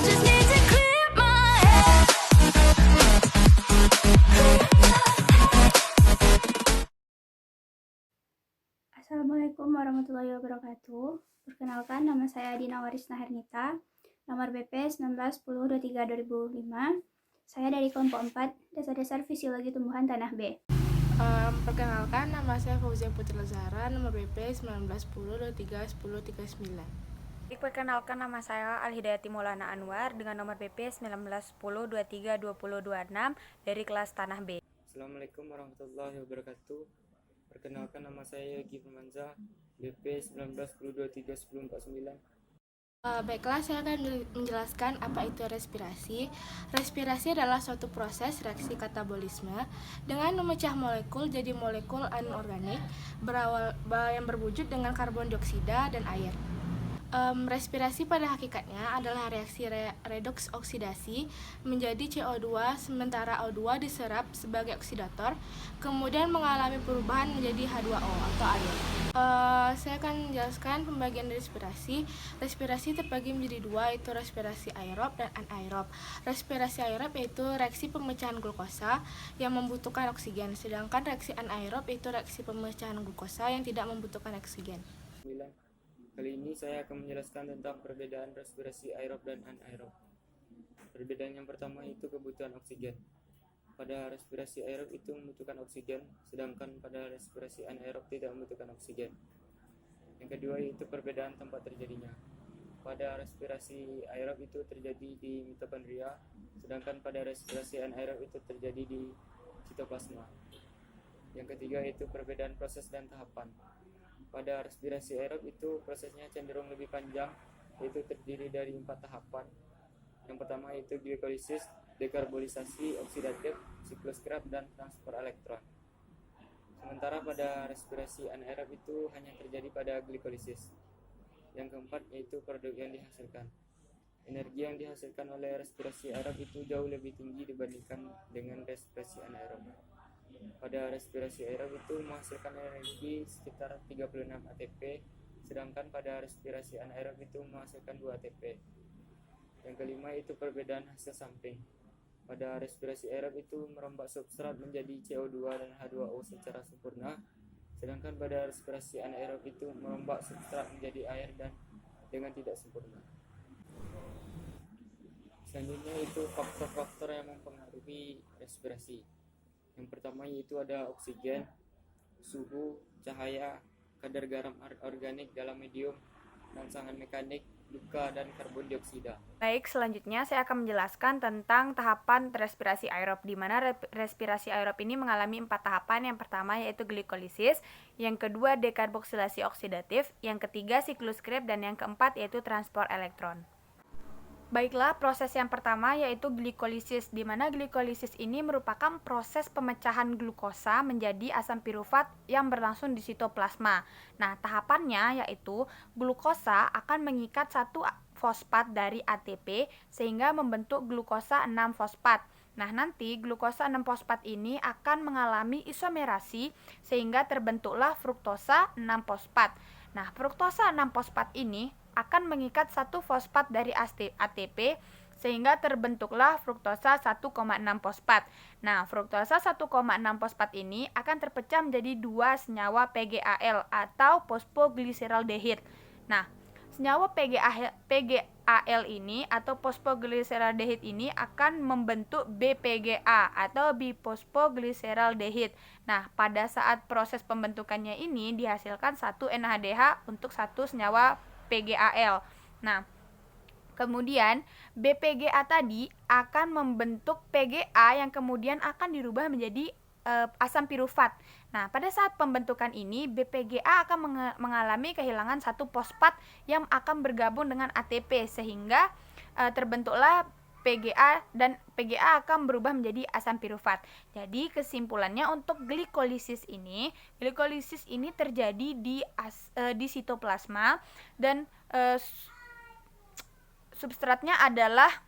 just need to clear my head. Assalamualaikum warahmatullahi wabarakatuh. Perkenalkan, nama saya Dina Warisna Hernita, nomor BP 191023-2005. Saya dari kelompok 4, Dasar-Dasar Fisiologi Tumbuhan Tanah B. Perkenalkan, nama saya Fauzia Putri Lazara, nomor BP 1910231039. Perkenalkan, nama saya Alhidayati Maulana Anwar dengan nomor BP 1910232026 dari kelas Tanah B. Assalamualaikum warahmatullahi wabarakatuh. Perkenalkan, nama saya Yogi Firmanza, BP 1910231049. Baiklah, saya akan menjelaskan apa itu respirasi. Respirasi adalah suatu proses reaksi katabolisme dengan memecah molekul jadi molekul anorganik yang berwujud dengan karbon dioksida dan air. Respirasi pada hakikatnya adalah reaksi redoks oksidasi menjadi CO2 sementara O2 diserap sebagai oksidator kemudian mengalami perubahan menjadi H2O atau air. Saya akan menjelaskan pembagian respirasi. Respirasi terbagi menjadi dua, yaitu respirasi aerob dan anaerob. Respirasi aerob yaitu reaksi pemecahan glukosa yang membutuhkan oksigen, sedangkan reaksi anaerob yaitu reaksi pemecahan glukosa yang tidak membutuhkan oksigen. Kali ini saya akan menjelaskan tentang perbedaan respirasi aerob dan anaerob. Perbedaan yang pertama itu kebutuhan oksigen. Pada respirasi aerob itu membutuhkan oksigen, sedangkan pada respirasi anaerob tidak membutuhkan oksigen. Yang kedua itu perbedaan tempat terjadinya. Pada respirasi aerob itu terjadi di mitokondria, sedangkan pada respirasi anaerob itu terjadi di sitoplasma. Yang ketiga itu perbedaan proses dan tahapan. Pada respirasi aerob itu prosesnya cenderung lebih panjang, yaitu terdiri dari 4 tahapan. Yang pertama yaitu glikolisis, dekarbolisasi, oksidatif, siklus Krebs, dan transfer elektron. Sementara pada respirasi anaerob itu hanya terjadi pada glikolisis. Yang keempat yaitu produk yang dihasilkan. Energi yang dihasilkan oleh respirasi aerob itu jauh lebih tinggi dibandingkan dengan respirasi anaerob. Pada respirasi aerob itu menghasilkan energi sekitar 36 ATP, sedangkan pada respirasi anaerob itu menghasilkan 2 ATP. Yang kelima itu perbedaan hasil samping. Pada respirasi aerob itu merombak substrat menjadi CO2 dan H2O secara sempurna, sedangkan pada respirasi anaerob itu merombak substrat menjadi air dan dengan tidak sempurna. Selanjutnya itu faktor-faktor yang mempengaruhi respirasi. Yang pertama yaitu ada oksigen, suhu, cahaya, kadar garam organik dalam medium, rangsangan mekanik, duka, dan karbon dioksida. Baik, selanjutnya saya akan menjelaskan tentang tahapan respirasi aerob, di mana respirasi aerob ini mengalami 4 tahapan. Yang pertama yaitu glikolisis, yang kedua dekarboksilasi oksidatif, yang ketiga siklus Krebs, dan yang keempat yaitu transport elektron. Baiklah, proses yang pertama yaitu glikolisis, di mana glikolisis ini merupakan proses pemecahan glukosa menjadi asam pirufat yang berlangsung di sitoplasma. Nah, tahapannya yaitu glukosa akan mengikat satu fosfat dari ATP sehingga membentuk glukosa 6-fosfat. Nah, nanti glukosa 6-fosfat ini akan mengalami isomerasi sehingga terbentuklah fruktosa 6-fosfat. Nah, fruktosa 6-fosfat ini akan mengikat satu fosfat dari ATP sehingga terbentuklah fruktosa 1,6-fosfat. Nah, fruktosa 1,6-fosfat ini akan terpecah menjadi 2 senyawa PGAL atau fosfoglyceraldehid. Nah, senyawa PGAL ini atau fosfoglyceraldehid ini akan membentuk BPGA atau bifosfoglyceraldehid. Nah, pada saat proses pembentukannya ini dihasilkan 1 NADH untuk 1 senyawa PGAL. Nah, kemudian BPGA tadi akan membentuk PGA yang kemudian akan dirubah menjadi asam pirufat. Nah, pada saat pembentukan ini BPGA akan mengalami kehilangan satu fosfat yang akan bergabung dengan ATP sehingga terbentuklah PGA dan PGA akan berubah menjadi asam pirufat. Jadi kesimpulannya untuk glikolisis ini terjadi di sitoplasma dan substratnya adalah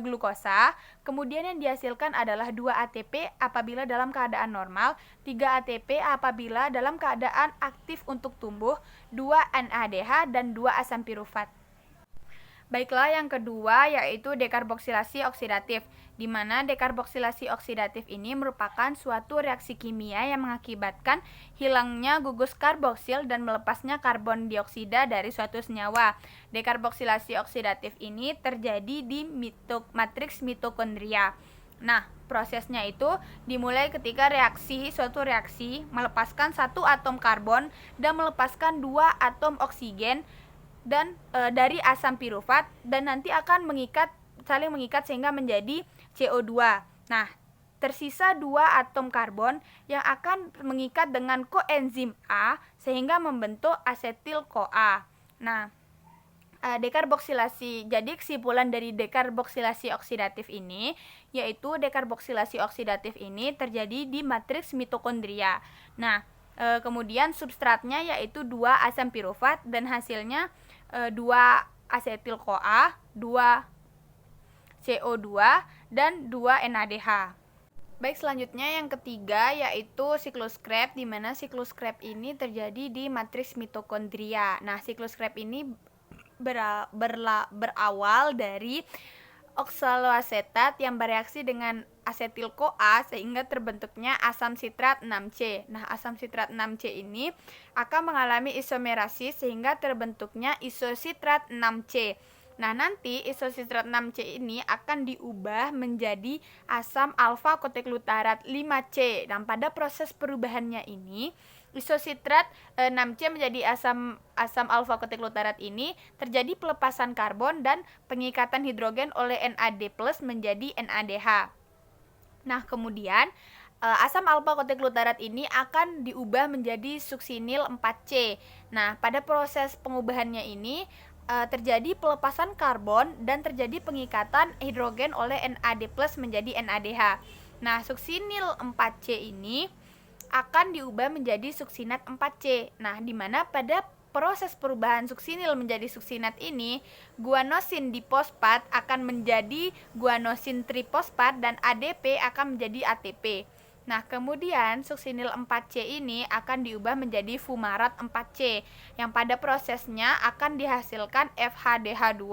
glukosa. Kemudian yang dihasilkan adalah 2 ATP apabila dalam keadaan normal, 3 ATP apabila dalam keadaan aktif untuk tumbuh, 2 NADH dan 2 asam pirufat. Baiklah, yang kedua yaitu dekarboksilasi oksidatif, di mana dekarboksilasi oksidatif ini merupakan suatu reaksi kimia yang mengakibatkan hilangnya gugus karboksil dan melepasnya karbon dioksida dari suatu senyawa. Dekarboksilasi oksidatif ini terjadi di matriks mitokondria. Nah, prosesnya itu dimulai ketika suatu reaksi melepaskan satu atom karbon dan melepaskan dua atom oksigen dan dari asam pirufat, dan nanti akan saling mengikat sehingga menjadi CO2. Nah, tersisa dua atom karbon yang akan mengikat dengan koenzim A sehingga membentuk asetil-CoA. Nah, jadi kesimpulan dari dekarboksilasi oksidatif ini yaitu dekarboksilasi oksidatif ini terjadi di matriks mitokondria. Nah, kemudian substratnya yaitu 2 asam pirufat dan hasilnya 2 asetil-CoA, 2 CO2 dan 2 NADH. Baik, selanjutnya yang ketiga yaitu siklus Krebs, di mana siklus Krebs ini terjadi di matriks mitokondria. Nah, siklus Krebs ini berawal dari oksaloasetat yang bereaksi dengan asetil-CoA sehingga terbentuknya asam sitrat 6C. Nah, asam sitrat 6C ini akan mengalami isomerasis sehingga terbentuknya isositrat 6C. Nah, nanti isositrat 6C ini akan diubah menjadi asam alfa koteglutarat 5C. Dan pada proses perubahannya ini, isositrat 6C menjadi asam alfa koteglutarat ini terjadi pelepasan karbon dan pengikatan hidrogen oleh NAD+ menjadi NADH. Nah, kemudian asam alfa koteglutarat ini akan diubah menjadi suksinil 4C. Nah, pada proses pengubahannya ini terjadi pelepasan karbon dan terjadi pengikatan hidrogen oleh NAD+ menjadi NADH. Nah, suksinil 4C ini akan diubah menjadi suksinat 4C. Nah, di mana pada proses perubahan suksinil menjadi suksinat ini, guanosin difosfat akan menjadi guanosin trifosfat dan ADP akan menjadi ATP. Nah, kemudian suksinil 4C ini akan diubah menjadi fumarat 4C yang pada prosesnya akan dihasilkan FHDH2.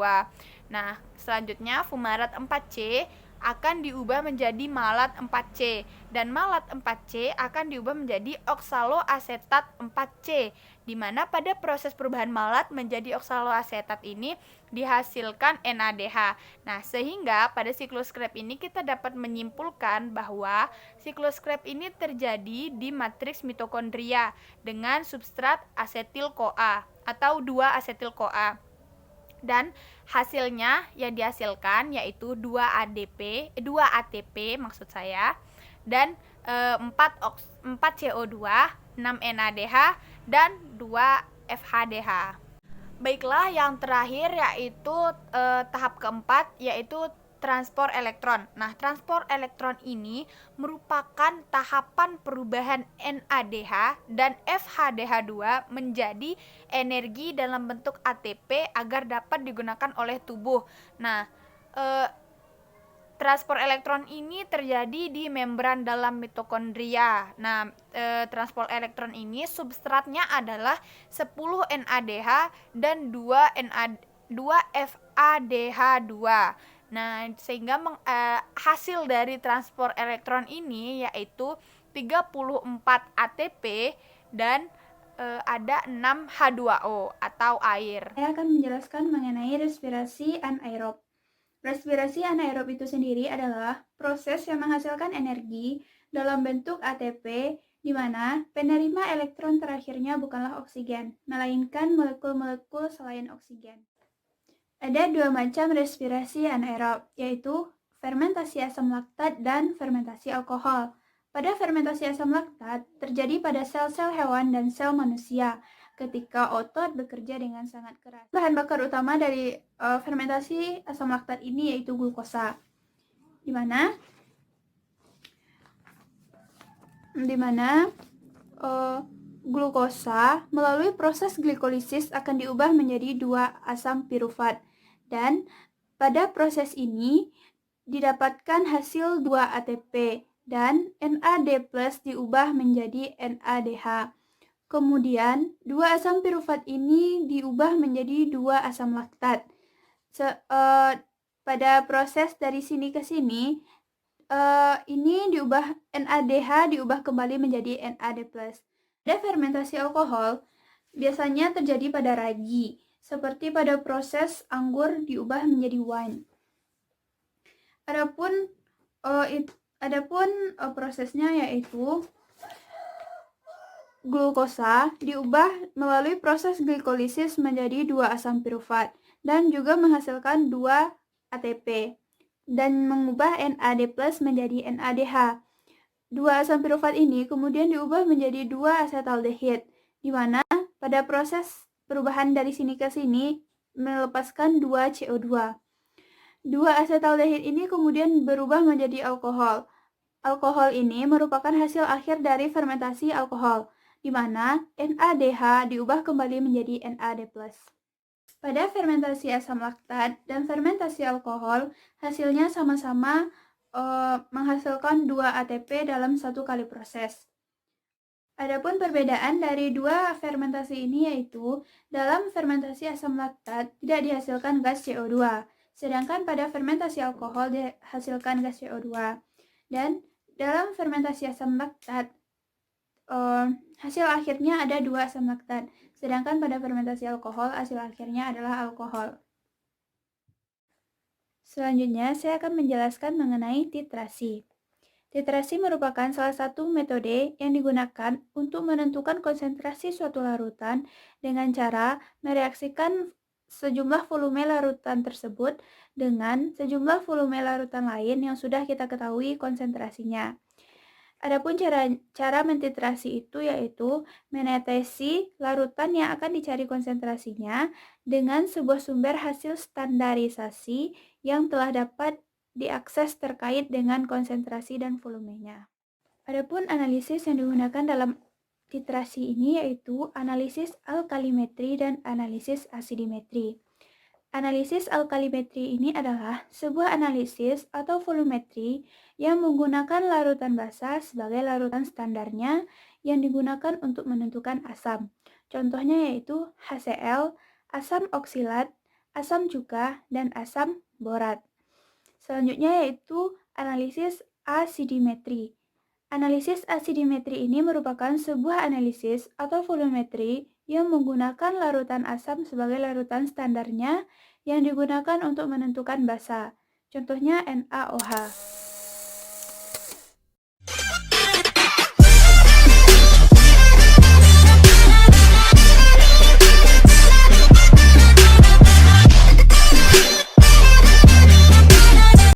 Nah, selanjutnya fumarat 4C akan diubah menjadi malat 4C dan malat 4C akan diubah menjadi oksaloasetat 4C, di mana pada proses perubahan malat menjadi oksaloasetat ini dihasilkan NADH. Nah, sehingga pada siklus Krebs ini kita dapat menyimpulkan bahwa siklus Krebs ini terjadi di matriks mitokondria dengan substrat asetil-CoA atau 2 asetil-CoA. Dan hasilnya yang dihasilkan yaitu 2 ATP maksud saya, dan 4 CO2, 6 NADH dan 2 FHDH. Baiklah, yang terakhir yaitu tahap keempat yaitu transport elektron. Nah, transport elektron ini merupakan tahapan perubahan NADH dan FHDH2 menjadi energi dalam bentuk ATP agar dapat digunakan oleh tubuh. Nah, transport elektron ini terjadi di membran dalam mitokondria. Nah, transport elektron ini substratnya adalah 10 NADH dan 2 FADH2. Nah, sehingga hasil dari transport elektron ini yaitu 34 ATP dan ada 6 H2O atau air. Saya akan menjelaskan mengenai respirasi anaerob. Respirasi anaerob itu sendiri adalah proses yang menghasilkan energi dalam bentuk ATP, di mana penerima elektron terakhirnya bukanlah oksigen, melainkan molekul-molekul selain oksigen. Ada 2 macam respirasi anaerob, yaitu fermentasi asam laktat dan fermentasi alkohol. Pada fermentasi asam laktat terjadi pada sel-sel hewan dan sel manusia ketika otot bekerja dengan sangat keras. Bahan bakar utama dari fermentasi asam laktat ini yaitu glukosa, di mana glukosa melalui proses glikolisis akan diubah menjadi 2 asam pirufat, dan pada proses ini didapatkan hasil 2 ATP dan NAD+ diubah menjadi NADH. Kemudian 2 asam pirufat ini diubah menjadi 2 asam laktat pada proses dari sini ke sini, ini diubah NADH diubah kembali menjadi NAD+. Pada fermentasi alkohol biasanya terjadi pada ragi, seperti pada proses anggur diubah menjadi wine. Adapun prosesnya yaitu glukosa diubah melalui proses glikolisis menjadi 2 asam pirufat dan juga menghasilkan 2 ATP dan mengubah NAD+ menjadi NADH. 2 asam pirufat ini kemudian diubah menjadi 2 asetaldehid, di mana pada proses perubahan dari sini ke sini melepaskan 2 CO2. 2 asetaldehid ini kemudian berubah menjadi alkohol. Alkohol ini merupakan hasil akhir dari fermentasi alkohol, di mana NADH diubah kembali menjadi NAD+. Pada fermentasi asam laktat dan fermentasi alkohol, hasilnya sama-sama menghasilkan 2 ATP dalam satu kali proses. Adapun perbedaan dari dua fermentasi ini yaitu dalam fermentasi asam laktat tidak dihasilkan gas CO2, sedangkan pada fermentasi alkohol dihasilkan gas CO2. Dan dalam fermentasi asam laktat hasil akhirnya ada 2 asam laktat, sedangkan pada fermentasi alkohol hasil akhirnya adalah alkohol. Selanjutnya, saya akan menjelaskan mengenai titrasi. Titrasi merupakan salah satu metode yang digunakan untuk menentukan konsentrasi suatu larutan dengan cara mereaksikan sejumlah volume larutan tersebut dengan sejumlah volume larutan lain yang sudah kita ketahui konsentrasinya. Adapun cara mentitrasi itu yaitu menetesi larutan yang akan dicari konsentrasinya dengan sebuah sumber hasil standarisasi yang telah dapat diakses terkait dengan konsentrasi dan volumenya. Adapun analisis yang digunakan dalam titrasi ini yaitu analisis alkalimetri dan analisis asidimetri. Analisis alkalimetri ini adalah sebuah analisis atau volumetri yang menggunakan larutan basa sebagai larutan standarnya yang digunakan untuk menentukan asam. Contohnya yaitu HCl, asam oksilat, asam cuka, dan asam borat. Selanjutnya yaitu analisis asidimetri. Analisis asidimetri ini merupakan sebuah analisis atau volumetri yang menggunakan larutan asam sebagai larutan standarnya yang digunakan untuk menentukan basa. Contohnya NaOH.